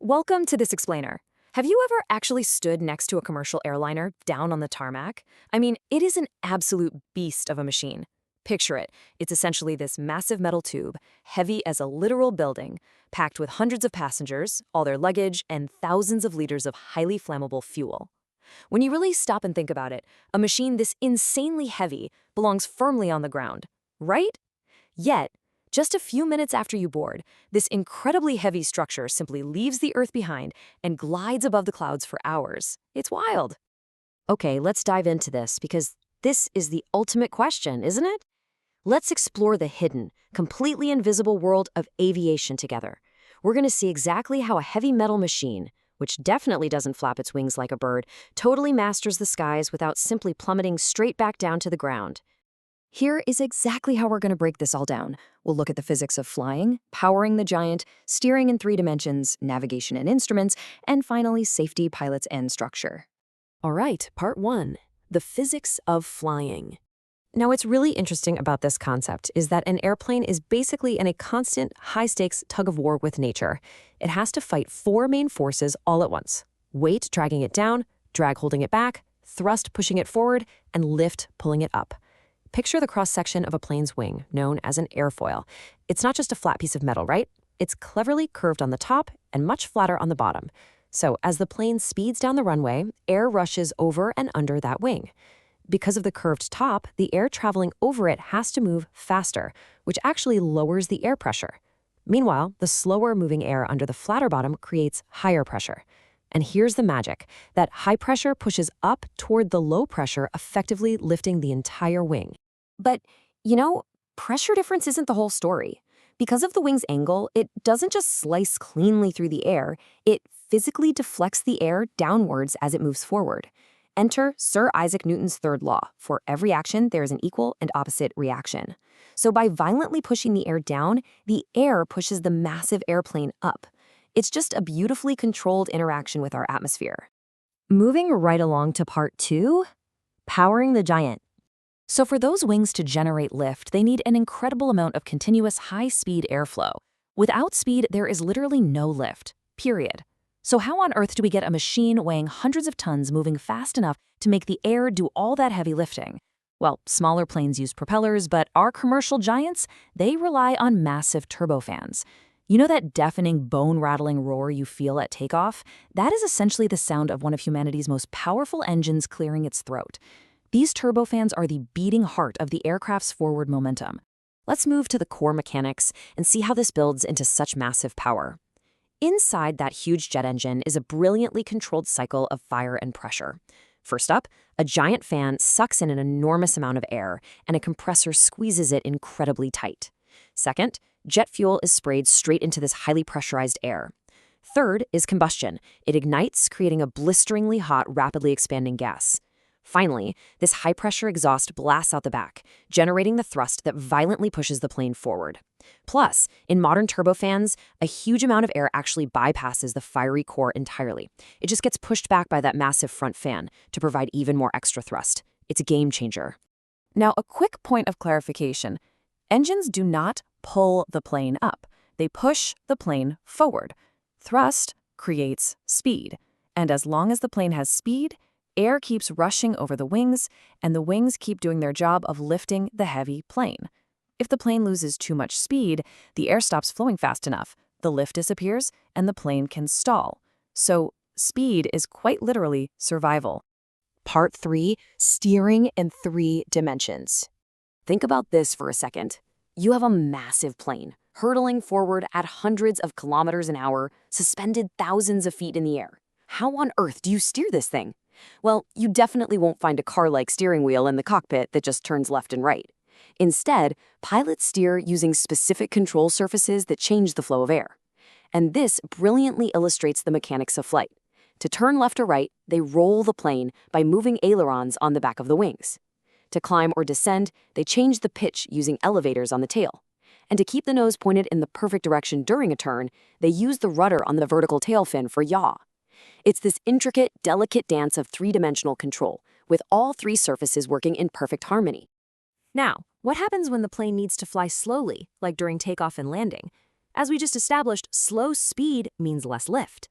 Welcome to this explainer. Have you ever actually stood next to a commercial airliner down on the tarmac? I mean, it is an absolute beast of a machine. Picture it. It's essentially this massive metal tube, heavy as a literal building, packed with hundreds of passengers, all their luggage, and thousands of liters of highly flammable fuel. When you really stop and think about it, a machine this insanely heavy belongs firmly on the ground, right? Yet, just a few minutes after you board, this incredibly heavy structure simply leaves the Earth behind and glides above the clouds for hours. It's wild. Okay, let's dive into this because this is the ultimate question, isn't it? Let's explore the hidden, completely invisible world of aviation together. We're going to see exactly how a heavy metal machine, which definitely doesn't flap its wings like a bird, totally masters the skies without simply plummeting straight back down to the ground. Here is exactly how we're going to break this all down. We'll look at the physics of flying, powering the giant, steering in 3 dimensions, navigation and instruments, and finally safety, pilots, and structure. All right, part 1, the physics of flying. Now, what's really interesting about this concept is that an airplane is basically in a constant, high-stakes tug-of-war with nature. It has to fight 4 main forces all at once: weight dragging it down, drag holding it back, thrust pushing it forward, and lift pulling it up. Picture the cross-section of a plane's wing, known as an airfoil. It's not just a flat piece of metal, right? It's cleverly curved on the top and much flatter on the bottom. So as the plane speeds down the runway, air rushes over and under that wing. Because of the curved top, the air traveling over it has to move faster, which actually lowers the air pressure. Meanwhile, the slower moving air under the flatter bottom creates higher pressure. And here's the magic. That high pressure pushes up toward the low pressure, effectively lifting the entire wing. But, pressure difference isn't the whole story. Because of the wing's angle, it doesn't just slice cleanly through the air, it physically deflects the air downwards as it moves forward. Enter Sir Isaac Newton's third law. For every action, there is an equal and opposite reaction. So by violently pushing the air down, the air pushes the massive airplane up. It's just a beautifully controlled interaction with our atmosphere. Moving right along to part 2, powering the giant. So for those wings to generate lift, they need an incredible amount of continuous high-speed airflow. Without speed, there is literally no lift, period. So how on earth do we get a machine weighing hundreds of tons moving fast enough to make the air do all that heavy lifting? Well, smaller planes use propellers, but our commercial giants, they rely on massive turbofans. You know that deafening, bone-rattling roar you feel at takeoff? That is essentially the sound of one of humanity's most powerful engines clearing its throat. These turbofans are the beating heart of the aircraft's forward momentum. Let's move to the core mechanics and see how this builds into such massive power. Inside that huge jet engine is a brilliantly controlled cycle of fire and pressure. First up, a giant fan sucks in an enormous amount of air, and a compressor squeezes it incredibly tight. Second, jet fuel is sprayed straight into this highly pressurized air. Third is combustion. It ignites, creating a blisteringly hot, rapidly expanding gas. Finally, this high-pressure exhaust blasts out the back, generating the thrust that violently pushes the plane forward. Plus, in modern turbofans, a huge amount of air actually bypasses the fiery core entirely. It just gets pushed back by that massive front fan to provide even more extra thrust. It's a game changer. Now, a quick point of clarification. Engines do not pull the plane up. They push the plane forward. Thrust creates speed. And as long as the plane has speed, air keeps rushing over the wings, and the wings keep doing their job of lifting the heavy plane. If the plane loses too much speed, the air stops flowing fast enough, the lift disappears, and the plane can stall. So speed is quite literally survival. Part 3, steering in 3 dimensions. Think about this for a second. You have a massive plane, hurtling forward at hundreds of kilometers an hour, suspended thousands of feet in the air. How on earth do you steer this thing? Well, you definitely won't find a car-like steering wheel in the cockpit that just turns left and right. Instead, pilots steer using specific control surfaces that change the flow of air. And this brilliantly illustrates the mechanics of flight. To turn left or right, they roll the plane by moving ailerons on the back of the wings. To climb or descend, they change the pitch using elevators on the tail. And to keep the nose pointed in the perfect direction during a turn, they use the rudder on the vertical tail fin for yaw. It's this intricate, delicate dance of 3-dimensional control, with all 3 surfaces working in perfect harmony. Now, what happens when the plane needs to fly slowly, like during takeoff and landing? As we just established, slow speed means less lift.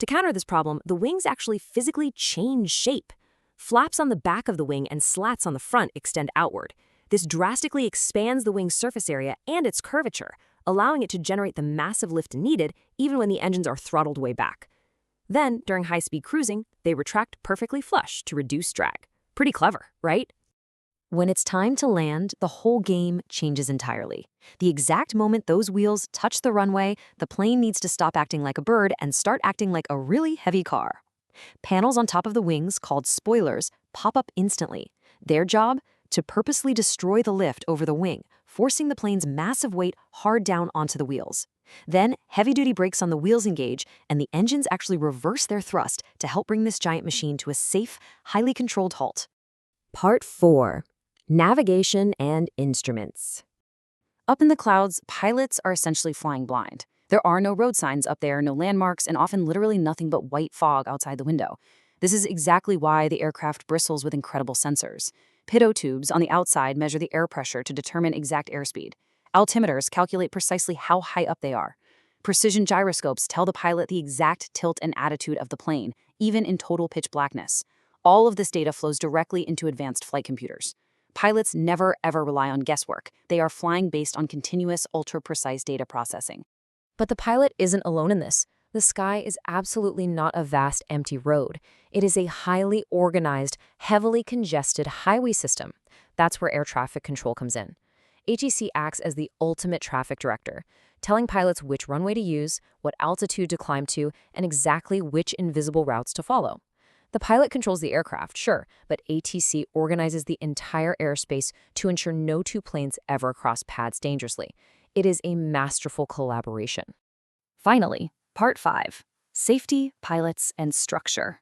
To counter this problem, the wings actually physically change shape. Flaps on the back of the wing and slats on the front extend outward. This drastically expands the wing's surface area and its curvature, allowing it to generate the massive lift needed even when the engines are throttled way back. Then, during high-speed cruising, they retract perfectly flush to reduce drag. Pretty clever, right? When it's time to land, the whole game changes entirely. The exact moment those wheels touch the runway, the plane needs to stop acting like a bird and start acting like a really heavy car. Panels on top of the wings, called spoilers, pop up instantly. Their job? To purposely destroy the lift over the wing, forcing the plane's massive weight hard down onto the wheels. Then, heavy-duty brakes on the wheels engage, and the engines actually reverse their thrust to help bring this giant machine to a safe, highly controlled halt. Part 4. Navigation and instruments. Up in the clouds, pilots are essentially flying blind. There are no road signs up there, no landmarks, and often literally nothing but white fog outside the window. This is exactly why the aircraft bristles with incredible sensors. Pitot tubes on the outside measure the air pressure to determine exact airspeed. Altimeters calculate precisely how high up they are. Precision gyroscopes tell the pilot the exact tilt and attitude of the plane, even in total pitch blackness. All of this data flows directly into advanced flight computers. Pilots never ever rely on guesswork. They are flying based on continuous, ultra-precise data processing. But the pilot isn't alone in this. The sky is absolutely not a vast, empty road. It is a highly organized, heavily congested highway system. That's where air traffic control comes in. ATC acts as the ultimate traffic director, telling pilots which runway to use, what altitude to climb to, and exactly which invisible routes to follow. The pilot controls the aircraft, sure, but ATC organizes the entire airspace to ensure no two planes ever cross paths dangerously. It is a masterful collaboration. Finally, Part 5. Safety, pilots, and structure.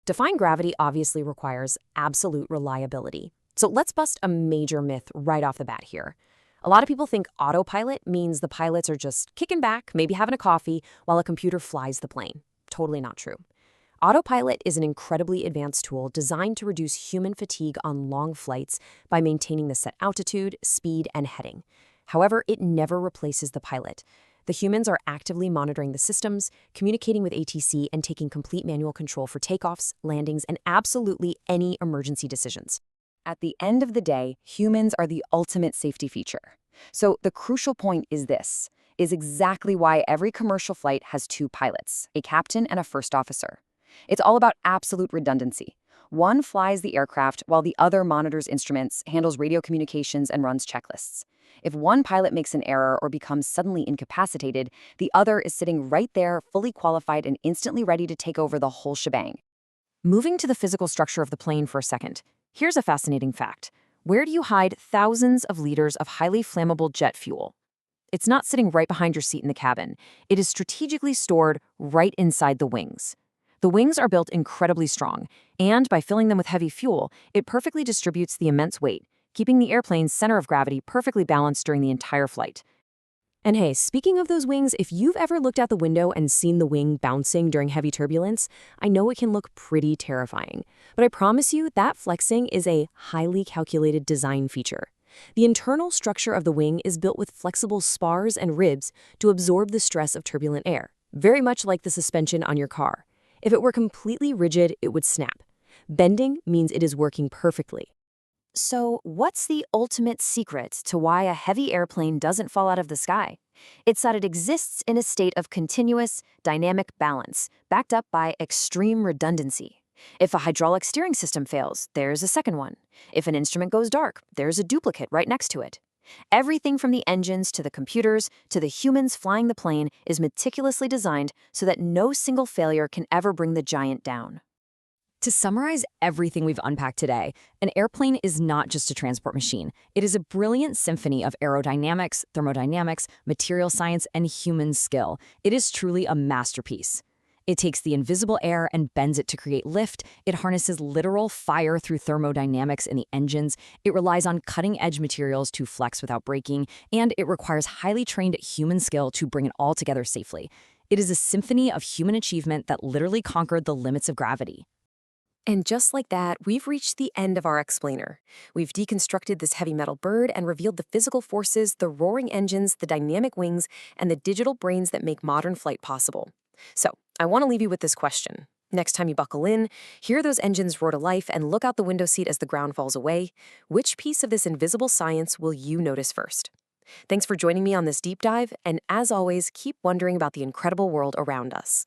Defying gravity obviously requires absolute reliability. So let's bust a major myth right off the bat here. A lot of people think autopilot means the pilots are just kicking back, maybe having a coffee, while a computer flies the plane. Totally not true. Autopilot is an incredibly advanced tool designed to reduce human fatigue on long flights by maintaining the set altitude, speed, and heading. However, it never replaces the pilot. The humans are actively monitoring the systems, communicating with ATC, and taking complete manual control for takeoffs, landings, and absolutely any emergency decisions. At the end of the day, humans are the ultimate safety feature. So the crucial point is this, is exactly why every commercial flight has two pilots, a captain and a first officer. It's all about absolute redundancy. One flies the aircraft while the other monitors instruments, handles radio communications, and runs checklists. If one pilot makes an error or becomes suddenly incapacitated, the other is sitting right there, fully qualified and instantly ready to take over the whole shebang. Moving to the physical structure of the plane for a second, here's a fascinating fact. Where do you hide thousands of liters of highly flammable jet fuel? It's not sitting right behind your seat in the cabin. It is strategically stored right inside the wings. The wings are built incredibly strong, and by filling them with heavy fuel, it perfectly distributes the immense weight, keeping the airplane's center of gravity perfectly balanced during the entire flight. And hey, speaking of those wings, if you've ever looked out the window and seen the wing bouncing during heavy turbulence, I know it can look pretty terrifying. But I promise you that flexing is a highly calculated design feature. The internal structure of the wing is built with flexible spars and ribs to absorb the stress of turbulent air, very much like the suspension on your car. If it were completely rigid, it would snap. Bending means it is working perfectly. So, what's the ultimate secret to why a heavy airplane doesn't fall out of the sky? It's that it exists in a state of continuous, dynamic balance, backed up by extreme redundancy. If a hydraulic steering system fails, there's a second one. If an instrument goes dark, there's a duplicate right next to it. Everything from the engines to the computers to the humans flying the plane is meticulously designed so that no single failure can ever bring the giant down. To summarize everything we've unpacked today, an airplane is not just a transport machine. It is a brilliant symphony of aerodynamics, thermodynamics, material science, and human skill. It is truly a masterpiece. It takes the invisible air and bends it to create lift. It harnesses literal fire through thermodynamics in the engines. It relies on cutting-edge materials to flex without breaking. And it requires highly trained human skill to bring it all together safely. It is a symphony of human achievement that literally conquered the limits of gravity. And just like that, we've reached the end of our explainer. We've deconstructed this heavy metal bird and revealed the physical forces, the roaring engines, the dynamic wings, and the digital brains that make modern flight possible. So, I want to leave you with this question. Next time you buckle in, hear those engines roar to life, and look out the window seat as the ground falls away, which piece of this invisible science will you notice first? Thanks for joining me on this deep dive, and as always, keep wondering about the incredible world around us.